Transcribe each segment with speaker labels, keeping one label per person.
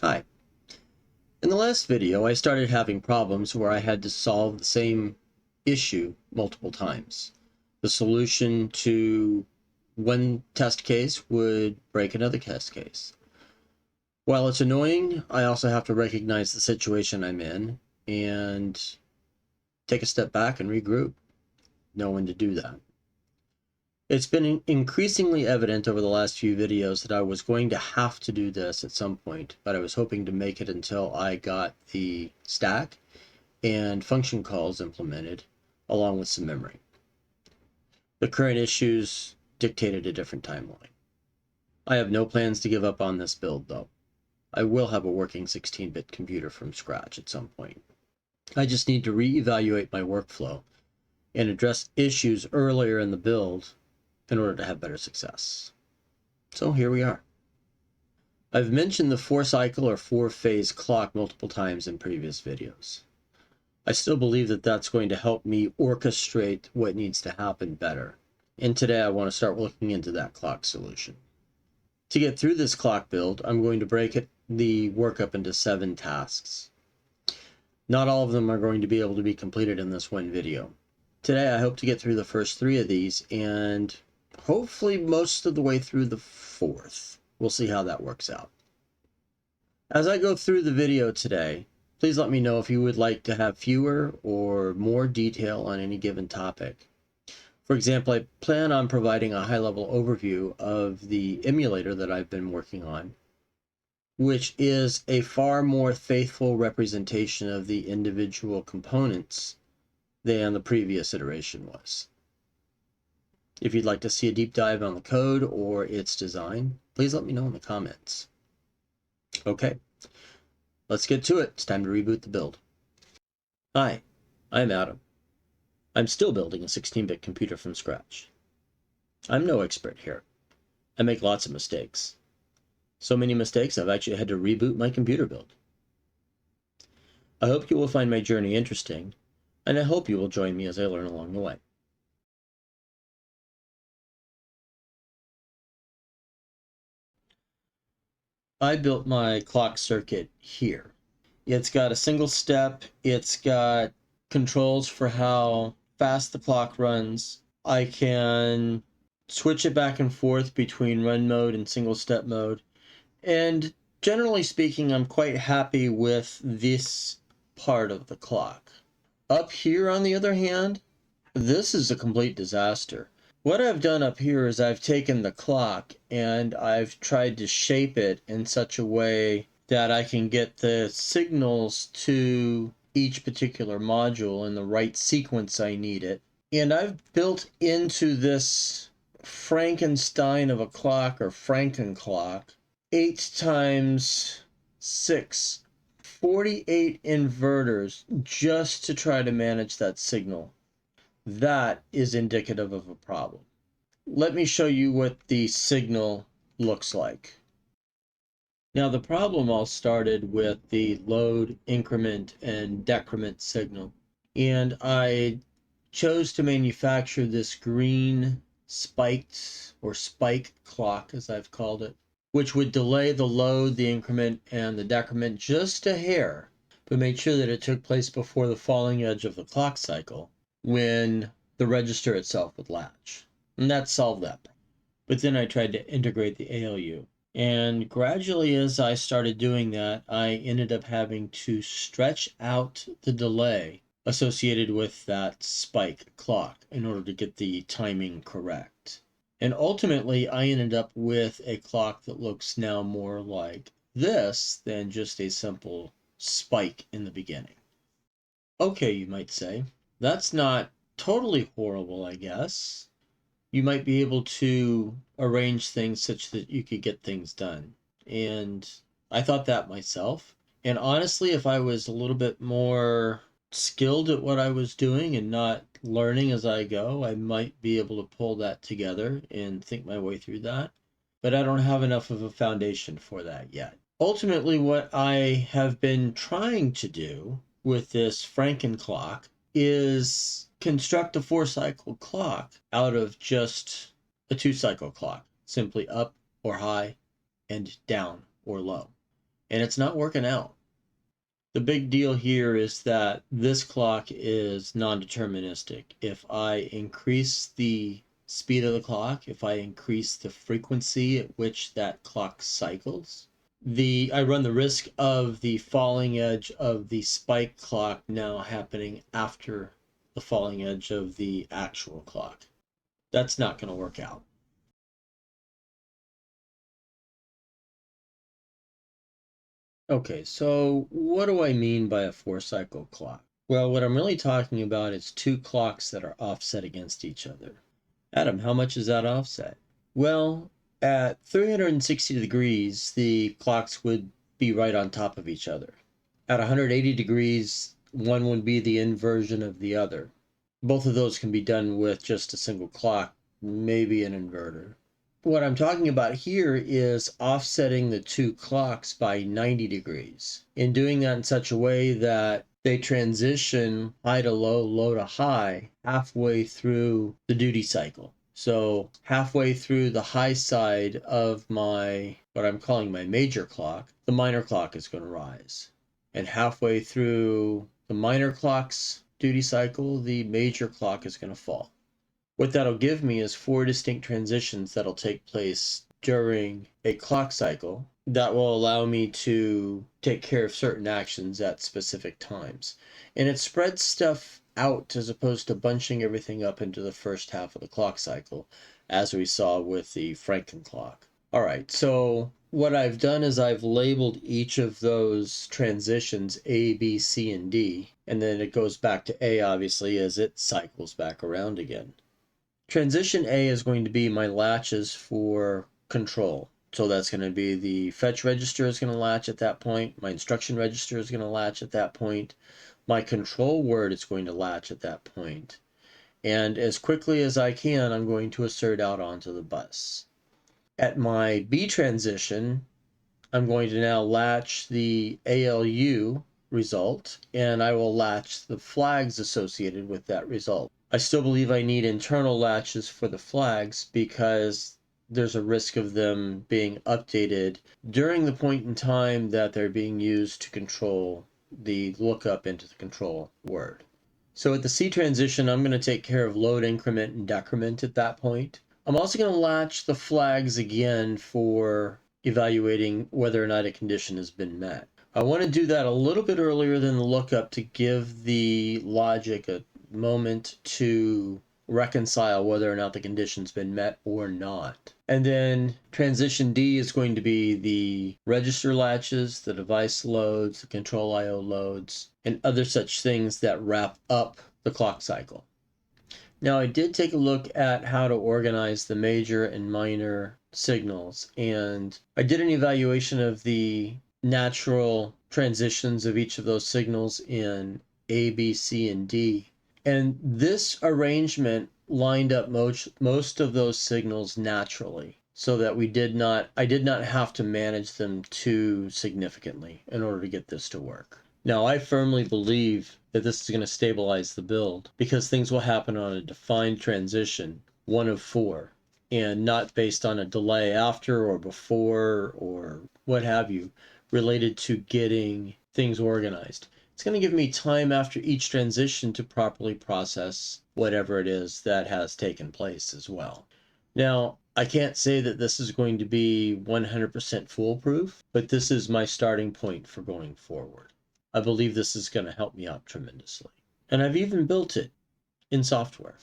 Speaker 1: Hi. In the last video, I started having problems where I had to solve the same issue multiple times. The solution to one test case would break another test case. While it's annoying, I also have to recognize the situation I'm in and take a step back and regroup, know when to do that. It's been increasingly evident over the last few videos that I was going to have to do this at some point, but I was hoping to make it until I got the stack and function calls implemented, along with some memory. The current issues dictated a different timeline. I have no plans to give up on this build, though. I will have a working 16-bit computer from scratch at some point. I just need to reevaluate my workflow and address issues earlier in the build in order to have better success. So here we are. I've mentioned the 4-cycle or 4-phase clock multiple times in previous videos. I still believe that that's going to help me orchestrate what needs to happen better. And today I want to start looking into that clock solution. To get through this clock build, I'm going to break the work up into 7 tasks. Not all of them are going to be able to be completed in this one video. Today I hope to get through the first 3 of these and hopefully most of the way through the 4th. We'll see how that works out. As I go through the video today, please let me know if you would like to have fewer or more detail on any given topic. For example, I plan on providing a high-level overview of the emulator that I've been working on, which is a far more faithful representation of the individual components than the previous iteration was. If you'd like to see a deep dive on the code or its design, please let me know in the comments. Okay, let's get to it. It's time to reboot the build. Hi, I'm Adam. I'm still building a 16-bit computer from scratch. I'm no expert here. I make lots of mistakes. So many mistakes I've actually had to reboot my computer build. I hope you will find my journey interesting, and I hope you will join me as I learn along the way. I built my clock circuit here. It's got a single step, it's got controls for how fast the clock runs. I can switch it back and forth between run mode and single step mode. And generally speaking, I'm quite happy with this part of the clock. Up here, on the other hand, this is a complete disaster. What I've done up here is I've taken the clock and I've tried to shape it in such a way that I can get the signals to each particular module in the right sequence I need it. And I've built into this Frankenstein of a clock, or Frankenclock, 8 times 6, 48 inverters just to try to manage that signal. That is indicative of a problem. Let me show you what the signal looks like. Now the problem all started with the load, increment, and decrement signal. And I chose to manufacture this green spiked or spike clock, as I've called it, which would delay the load, the increment, and the decrement just a hair, but made sure that it took place before the falling edge of the clock cycle, when the register itself would latch. And that solved that. But then I tried to integrate the ALU. And gradually as I started doing that, I ended up having to stretch out the delay associated with that spike clock in order to get the timing correct. And ultimately, I ended up with a clock that looks now more like this than just a simple spike in the beginning. Okay, you might say, that's not totally horrible, I guess. You might be able to arrange things such that you could get things done. And I thought that myself. And honestly, if I was a little bit more skilled at what I was doing and not learning as I go, I might be able to pull that together and think my way through that. But I don't have enough of a foundation for that yet. Ultimately, what I have been trying to do with this Frankenclock is construct a 4-cycle clock out of just a 2-cycle clock, simply up or high and down or low. and it's not working out. The big deal here is that this clock is non-deterministic. If I increase the speed of the clock, if I increase the frequency at which that clock cycles, I run the risk of the falling edge of the spike clock now happening after the falling edge of the actual clock. That's not going to work out. Okay, so what do I mean by a 4-cycle clock? Well, what I'm really talking about is two clocks that are offset against each other. Adam, how much is that offset? Well, at 360 degrees, the clocks would be right on top of each other. At 180 degrees, one would be the inversion of the other. Both of those can be done with just a single clock, maybe an inverter. What I'm talking about here is offsetting the two clocks by 90 degrees. In doing that in such a way that they transition high to low, low to high, halfway through the duty cycle. So halfway through the high side of what I'm calling my major clock, the minor clock is going to rise. And halfway through the minor clock's duty cycle, the major clock is going to fall. What that'll give me is 4 distinct transitions that'll take place during a clock cycle that will allow me to take care of certain actions at specific times. And it spreads stuff out as opposed to bunching everything up into the first half of the clock cycle, as we saw with the Franken clock. All right, so what I've done is I've labeled each of those transitions A, B, C, and D, and then it goes back to A, obviously, as it cycles back around again. Transition A is going to be my latches for control. So that's going to be the fetch register is going to latch at that point. My instruction register is going to latch at that point. My control word is going to latch at that point. And as quickly as I can, I'm going to assert out onto the bus. At my B transition, I'm going to now latch the ALU result, and I will latch the flags associated with that result. I still believe I need internal latches for the flags because there's a risk of them being updated during the point in time that they're being used to control the lookup into the control word. So at the C transition, I'm going to take care of load, increment, and decrement at that point. I'm also going to latch the flags again for evaluating whether or not a condition has been met. I want to do that a little bit earlier than the lookup to give the logic a moment to reconcile whether or not the condition's been met or not. And then transition D is going to be the register latches, the device loads, the control IO loads, and other such things that wrap up the clock cycle. Now, I did take a look at how to organize the major and minor signals, and I did an evaluation of the natural transitions of each of those signals in A, B, C, and D. And this arrangement lined up most of those signals naturally so that I did not have to manage them too significantly in order to get this to work. Now, I firmly believe that this is going to stabilize the build because things will happen on a defined transition, one of 4, and not based on a delay after or before or what have you, related to getting things organized. It's going to give me time after each transition to properly process whatever it is that has taken place as well. Now, I can't say that this is going to be 100% foolproof, but this is my starting point for going forward. I believe this is going to help me out tremendously. And I've even built it in software.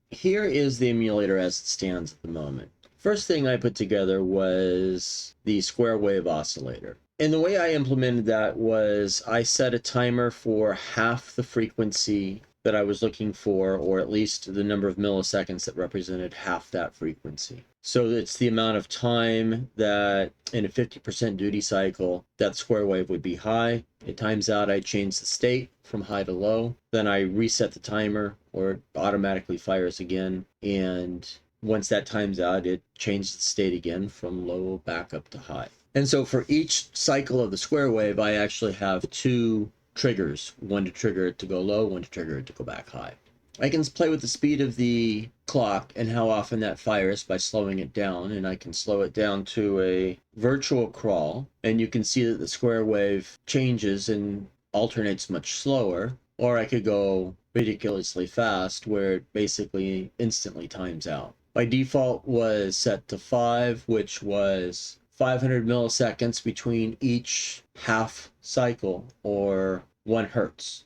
Speaker 1: Here is the emulator as it stands at the moment. First thing I put together was the square wave oscillator. And the way I implemented that was I set a timer for half the frequency that I was looking for, or at least the number of milliseconds that represented half that frequency. So it's the amount of time that in a 50% duty cycle, that square wave would be high. It times out, I change the state from high to low. Then I reset the timer, or it automatically fires again. And once that times out, it changes the state again from low back up to high. And so for each cycle of the square wave, I actually have 2 triggers, one to trigger it to go low, one to trigger it to go back high. I can play with the speed of the clock and how often that fires by slowing it down, and I can slow it down to a virtual crawl, and you can see that the square wave changes and alternates much slower, or I could go ridiculously fast where it basically instantly times out. My default was set to 5, which was 500 milliseconds between each half cycle, or 1 hertz.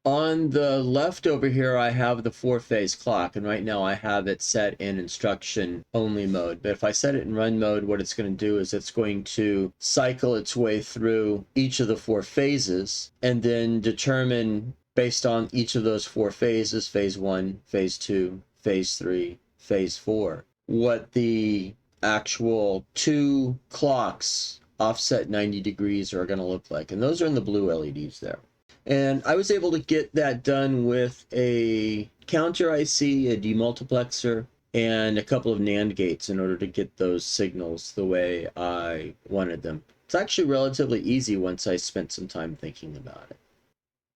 Speaker 1: On the left over here, I have the 4-phase clock, and right now I have it set in instruction only mode. But if I set it in run mode, what it's going to do is it's going to cycle its way through each of the 4 phases and then determine, based on each of those 4 phases, phase 1, phase 2, phase 3, phase 4, what the actual 2 clocks offset 90 degrees are going to look like. And those are in the blue LEDs there. And I was able to get that done with a counter IC, a demultiplexer, and a couple of NAND gates in order to get those signals the way I wanted them. It's actually relatively easy once I spent some time thinking about it.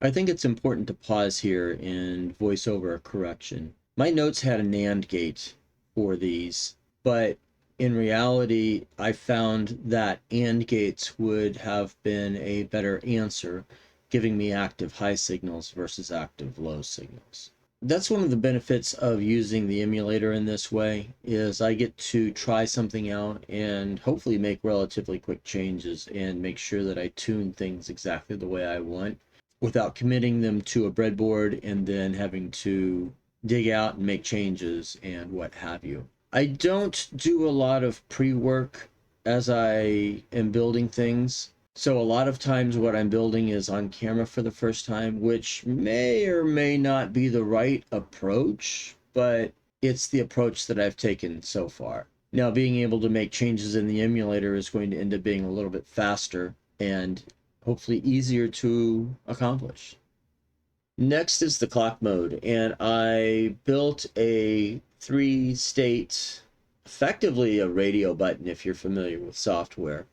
Speaker 1: I think it's important to pause here and voice over a correction. My notes had a NAND gate for these, but in reality, I found that AND gates would have been a better answer, giving me active high signals versus active low signals. That's one of the benefits of using the emulator in this way, is I get to try something out and hopefully make relatively quick changes and make sure that I tune things exactly the way I want without committing them to a breadboard and then having to dig out and make changes and what have you. I don't do a lot of pre-work as I am building things. So a lot of times what I'm building is on camera for the first time, which may or may not be the right approach, but it's the approach that I've taken so far. Now, being able to make changes in the emulator is going to end up being a little bit faster and hopefully easier to accomplish. Next is the clock mode, and I built a 3-state, effectively a radio button if you're familiar with software,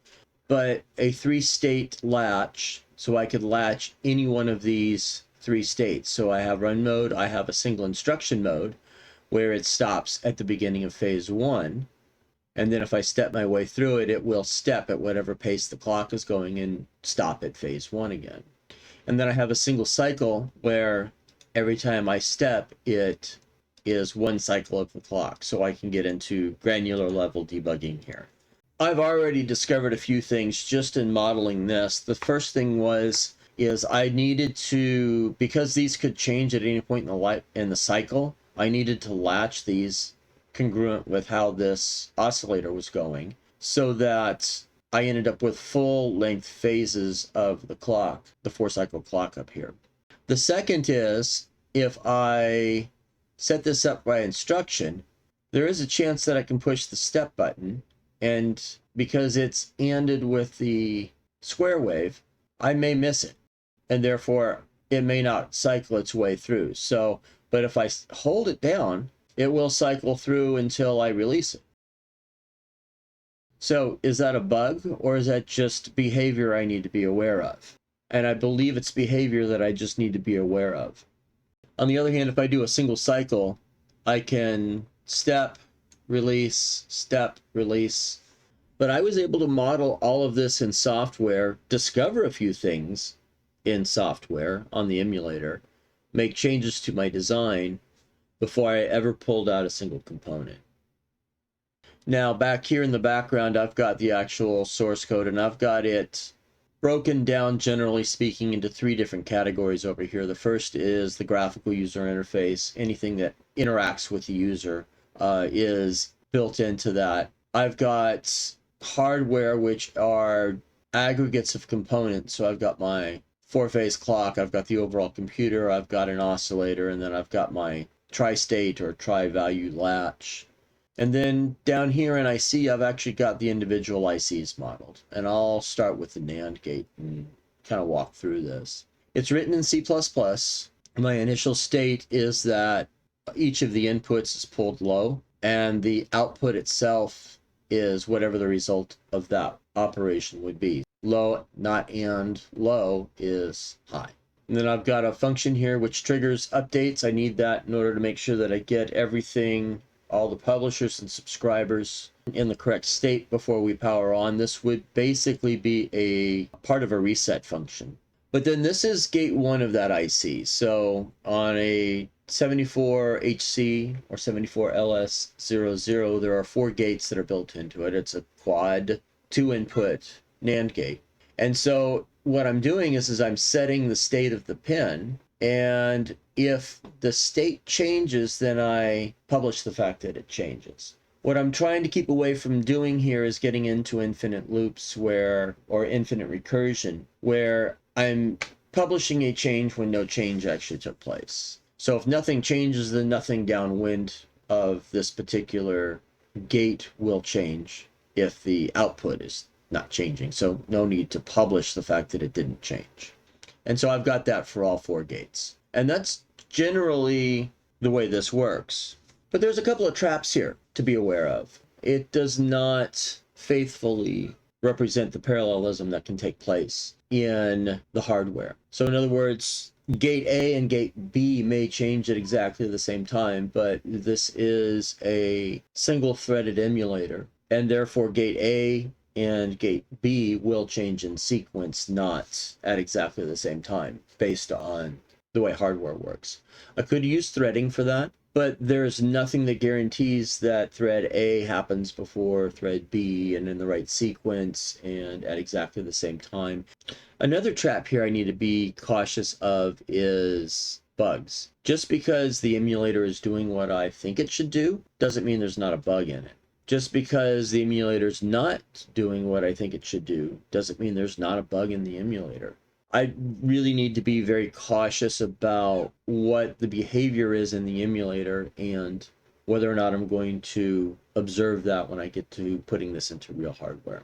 Speaker 1: but a 3-state latch, so I could latch any one of these 3 states. So I have run mode, I have a single instruction mode where it stops at the beginning of phase 1, and then if I step my way through it, it will step at whatever pace the clock is going and stop at phase 1 again. And then I have a single cycle where every time I step, it is 1 cycle of the clock, so I can get into granular level debugging here. I've already discovered a few things just in modeling this. The first thing is I needed to, because these could change at any point in the cycle, I needed to latch these congruent with how this oscillator was going, so that I ended up with full length phases of the clock, the 4-cycle clock up here. The second is, if I set this up by instruction, there is a chance that I can push the step button, and because it's ANDed with the square wave, I may miss it, and therefore it may not cycle its way through. So, but if I hold it down, it will cycle through until I release it. So is that a bug, or is that just behavior I need to be aware of? And I believe it's behavior that I just need to be aware of. On the other hand, if I do a single cycle, I can step, release, step, release. But I was able to model all of this in software, discover a few things in software on the emulator, make changes to my design before I ever pulled out a single component. Now, back here in the background, I've got the actual source code, and I've got it broken down, generally speaking, into 3 different categories over here. The first is the graphical user interface. Anything that interacts with the user is built into that. I've got hardware, which are aggregates of components. So I've got my 4-phase clock, I've got the overall computer, I've got an oscillator, and then I've got my tri-state or tri-value latch. And then down here in IC, I've actually got the individual ICs modeled. And I'll start with the NAND gate and kind of walk through this. It's written in C++. My initial state is that each of the inputs is pulled low, and the output itself is whatever the result of that operation would be. Low, not and, low is high. And then I've got a function here which triggers updates. I need that in order to make sure that I get everything, all the publishers and subscribers in the correct state before we power on. This would basically be a part of a reset function. But then this is gate 1 of that IC. So on a 74HC or 74LS00, there are 4 gates that are built into it. It's a quad 2-input NAND gate. And so what I'm doing is I'm setting the state of the pin, and if the state changes, then I publish the fact that it changes. What I'm trying to keep away from doing here is getting into infinite loops or infinite recursion, where I'm publishing a change when no change actually took place. So if nothing changes, then nothing downwind of this particular gate will change if the output is not changing. So no need to publish the fact that it didn't change. And so I've got that for all 4 gates. And that's generally the way this works. But there's a couple of traps here to be aware of. It does not faithfully represent the parallelism that can take place in the hardware. So in other words, gate A and gate B may change at exactly the same time, but this is a single-threaded emulator, and therefore gate A and gate B will change in sequence, not at exactly the same time, based on the way hardware works. I could use threading for that, but there's nothing that guarantees that thread A happens before thread B and in the right sequence and at exactly the same time. Another trap here I need to be cautious of is bugs. Just because the emulator is doing what I think it should do doesn't mean there's not a bug in it. Just because the emulator's not doing what I think it should do doesn't mean there's not a bug in the emulator. I really need to be very cautious about what the behavior is in the emulator and whether or not I'm going to observe that when I get to putting this into real hardware.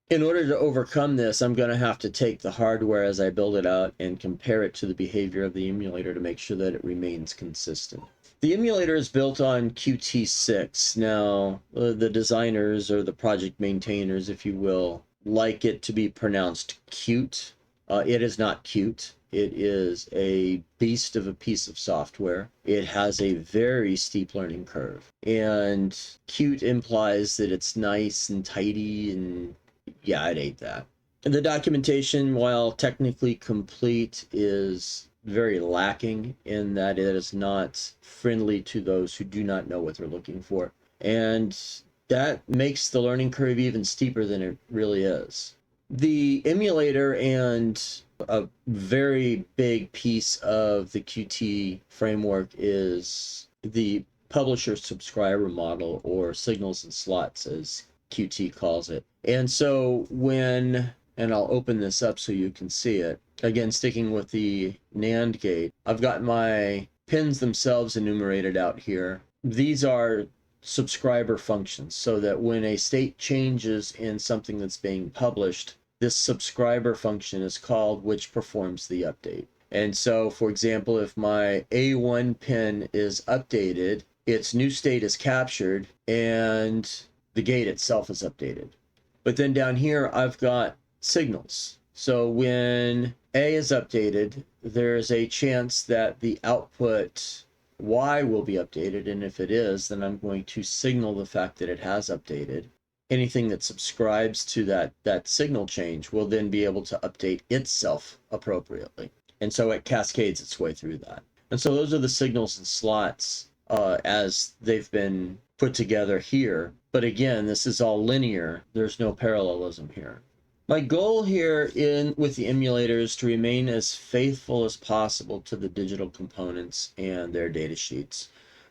Speaker 1: In order to overcome this, I'm going to have to take the hardware as I build it out and compare it to the behavior of the emulator to make sure that it remains consistent. The emulator is built on Qt6. Now, the designers or the project maintainers, if you will, like it to be pronounced cute. It is not cute. It is a beast of a piece of software. It has a very steep learning curve. And cute implies that it's nice and tidy, and yeah, I'd hate that. And the documentation, while technically complete, is very lacking in that it is not friendly to those who do not know what they're looking for. And that makes the learning curve even steeper than it really is. The emulator and a very big piece of the Qt framework is the publisher subscriber model, or signals and slots as Qt calls it. And so and I'll open this up so you can see it. Again, sticking with the NAND gate, I've got my pins themselves enumerated out here. These are subscriber functions, so that when a state changes in something that's being published, this subscriber function is called, which performs the update. And so, for example, if my A1 pin is updated, its new state is captured and the gate itself is updated. But then down here, I've got signals. So when A is updated, there's a chance that the output Y will be updated, and if it is, then I'm going to signal the fact that it has updated. Anything that subscribes to that signal change will then be able to update itself appropriately. And so it cascades its way through that. And so those are the signals and slots as they've been put together here. But again, this is all linear. There's no parallelism here. My goal here with the emulator is to remain as faithful as possible to the digital components and their data sheets.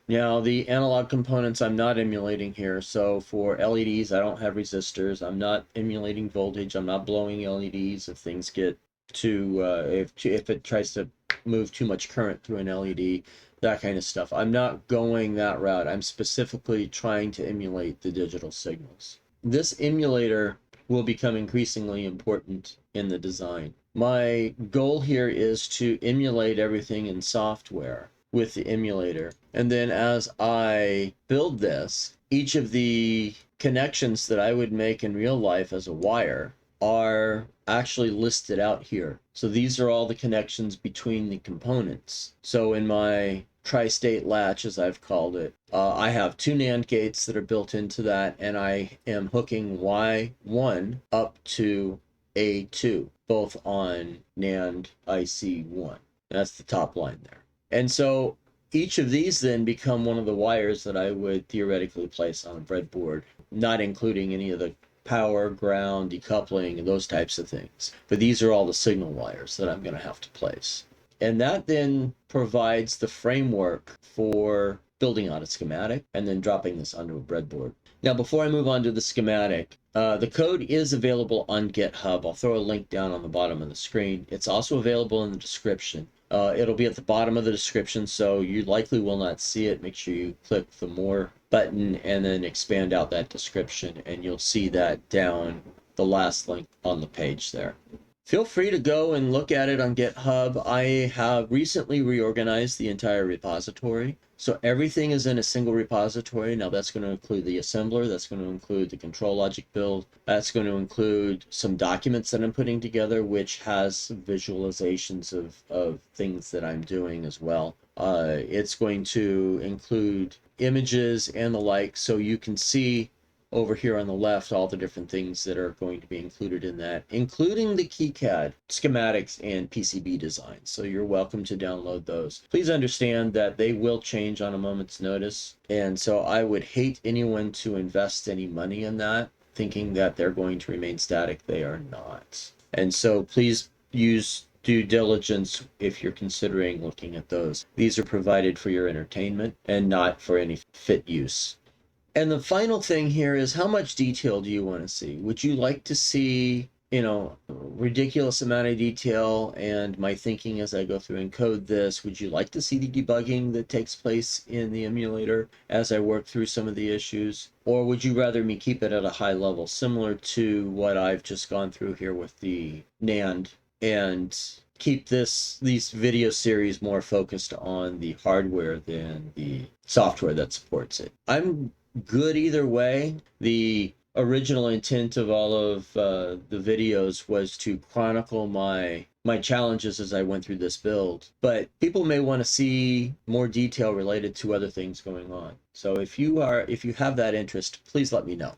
Speaker 1: Now, the analog components I'm not emulating here. So for LEDs, I don't have resistors. I'm not emulating voltage. I'm not blowing LEDs if things get if it tries to move too much current through an LED, that kind of stuff. I'm not going that route. I'm specifically trying to emulate the digital signals. This emulator will become increasingly important in the design. My goal here is to emulate everything in software with the emulator. And then as I build this, each of the connections that I would make in real life as a wire are actually listed out here. So these are all the connections between the components. So in my tri-state latch, as I've called it, I have two NAND gates that are built into that, and I am hooking Y1 up to A2, both on NAND IC1. That's the top line there. And so each of these then become one of the wires that I would theoretically place on a breadboard, not including any of the power, ground, decoupling, and those types of things. But these are all the signal wires that I'm going to have to place. And that then provides the framework for building out a schematic and then dropping this onto a breadboard. Now, before I move on to the schematic, the code is available on GitHub. I'll throw a link down on the bottom of the screen. It's also available in the description. It'll be at the bottom of the description, so you likely will not see it. Make sure you click the More button and then expand out that description, and you'll see that down the last link on the page there. Feel free to go and look at it on GitHub. I have recently reorganized the entire repository. So everything is in a single repository. Now that's going to include the assembler, that's going to include the control logic build, that's going to include some documents that I'm putting together, which has some visualizations of things that I'm doing as well. It's going to include images and the like, so you can see over here on the left all the different things that are going to be included in that, including the KiCad schematics and PCB designs. So you're welcome to download those. Please understand that they will change on a moment's notice, and so I would hate anyone to invest any money in that thinking that they're going to remain static. They are not. And so please use due diligence if you're considering looking at those. These are provided for your entertainment and not for any fit use. And the final thing here is, how much detail do you want to see? Would you like to see, a ridiculous amount of detail and my thinking as I go through and code this? Would you like to see the debugging that takes place in the emulator as I work through some of the issues? Or would you rather me keep it at a high level, similar to what I've just gone through here with the NAND, and keep these video series more focused on the hardware than the software that supports it? I'm good either way. The original intent of all of the videos was to chronicle my challenges as I went through this build, but people may want to see more detail related to other things going on. So if you have that interest, please let me know.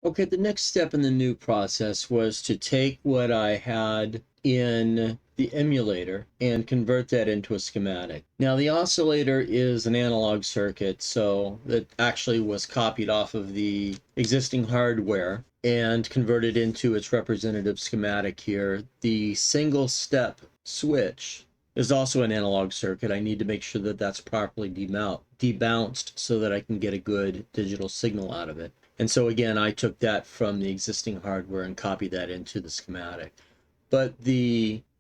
Speaker 1: Okay, the next step in the new process was to take what I had in the emulator and convert that into a schematic. Now the oscillator is an analog circuit, so that actually was copied off of the existing hardware and converted into its representative schematic here. The single step switch is also an analog circuit. I need to make sure that that's properly debounced so that I can get a good digital signal out of it. And so again, I took that from the existing hardware and copied that into the schematic. But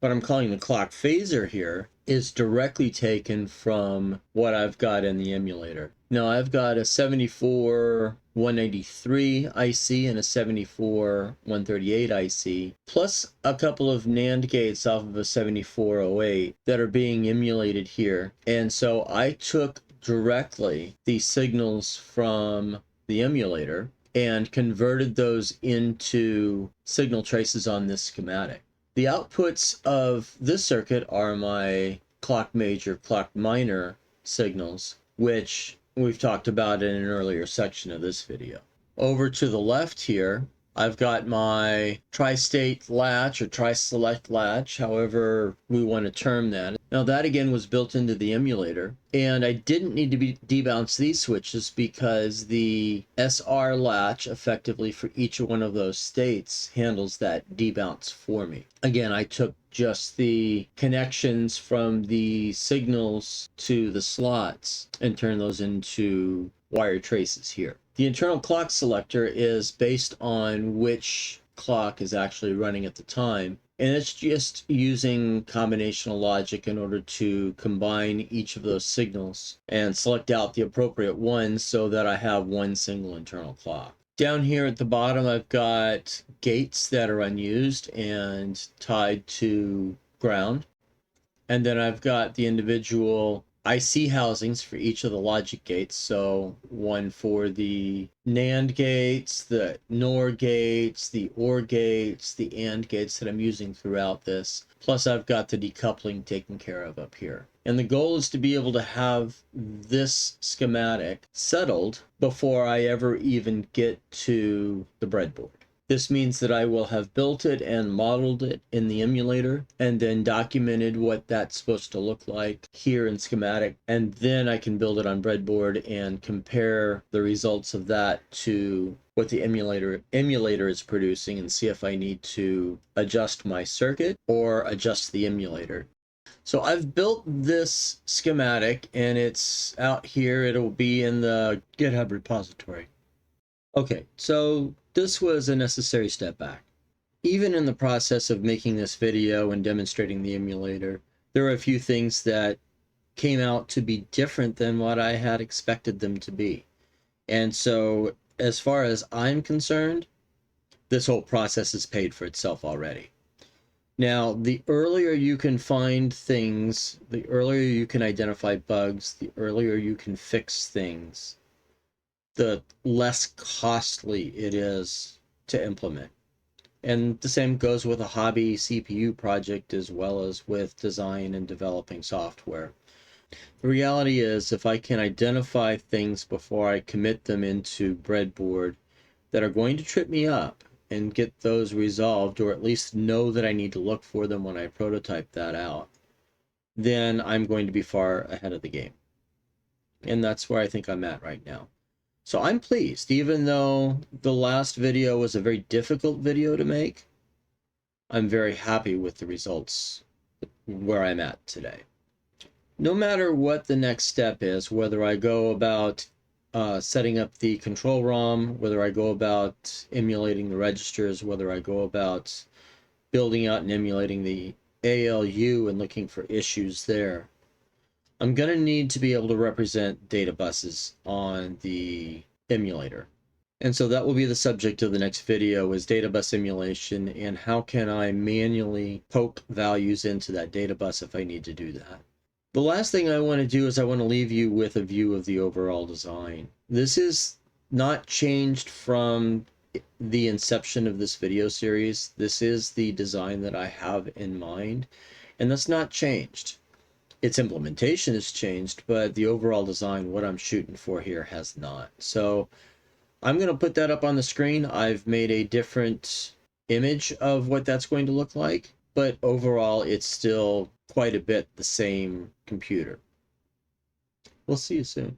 Speaker 1: what I'm calling the clock phaser here is directly taken from what I've got in the emulator. Now I've got a 74-193 IC and a 74-138 IC, plus a couple of NAND gates off of a 7408 that are being emulated here. And so I took directly the signals from the emulator and converted those into signal traces on this schematic. The outputs of this circuit are my clock major, clock minor signals, which we've talked about in an earlier section of this video. Over to the left here, I've got my tri-state latch or tri-select latch, however we want to term that. Now that again was built into the emulator, and I didn't need to debounce these switches because the SR latch effectively for each one of those states handles that debounce for me. Again, I took just the connections from the signals to the slots and turned those into wire traces here. The internal clock selector is based on which clock is actually running at the time, and it's just using combinational logic in order to combine each of those signals and select out the appropriate ones so that I have one single internal clock. Down here at the bottom, I've got gates that are unused and tied to ground. And then I've got the individual IC housings for each of the logic gates. So one for the NAND gates, the NOR gates, the OR gates, the AND gates that I'm using throughout this. Plus I've got the decoupling taken care of up here. And the goal is to be able to have this schematic settled before I ever even get to the breadboard. This means that I will have built it and modeled it in the emulator and then documented what that's supposed to look like here in schematic. And then I can build it on breadboard and compare the results of that to what the emulator is producing and see if I need to adjust my circuit or adjust the emulator. So I've built this schematic and it's out here. It'll be in the GitHub repository. Okay, so this was a necessary step back. Even in the process of making this video and demonstrating the emulator, there were a few things that came out to be different than what I had expected them to be. And so as far as I'm concerned, this whole process has paid for itself already. Now, the earlier you can find things, the earlier you can identify bugs, the earlier you can fix things, the less costly it is to implement. And the same goes with a hobby CPU project as well as with design and developing software. The reality is, if I can identify things before I commit them into Breadboard that are going to trip me up and get those resolved, or at least know that I need to look for them when I prototype that out, then I'm going to be far ahead of the game. And that's where I think I'm at right now. So I'm pleased, even though the last video was a very difficult video to make, I'm very happy with the results where I'm at today. No matter what the next step is, whether I go about setting up the control ROM, whether I go about emulating the registers, whether I go about building out and emulating the ALU and looking for issues there, I'm going to need to be able to represent data buses on the emulator. And so that will be the subject of the next video, is data bus emulation and how can I manually poke values into that data bus if I need to do that. The last thing I want to do is I want to leave you with a view of the overall design. This is not changed from the inception of this video series. This is the design that I have in mind, and that's not changed. Its implementation has changed, but the overall design, what I'm shooting for here, has not. So I'm going to put that up on the screen. I've made a different image of what that's going to look like, but overall it's still quite a bit the same computer. We'll see you soon.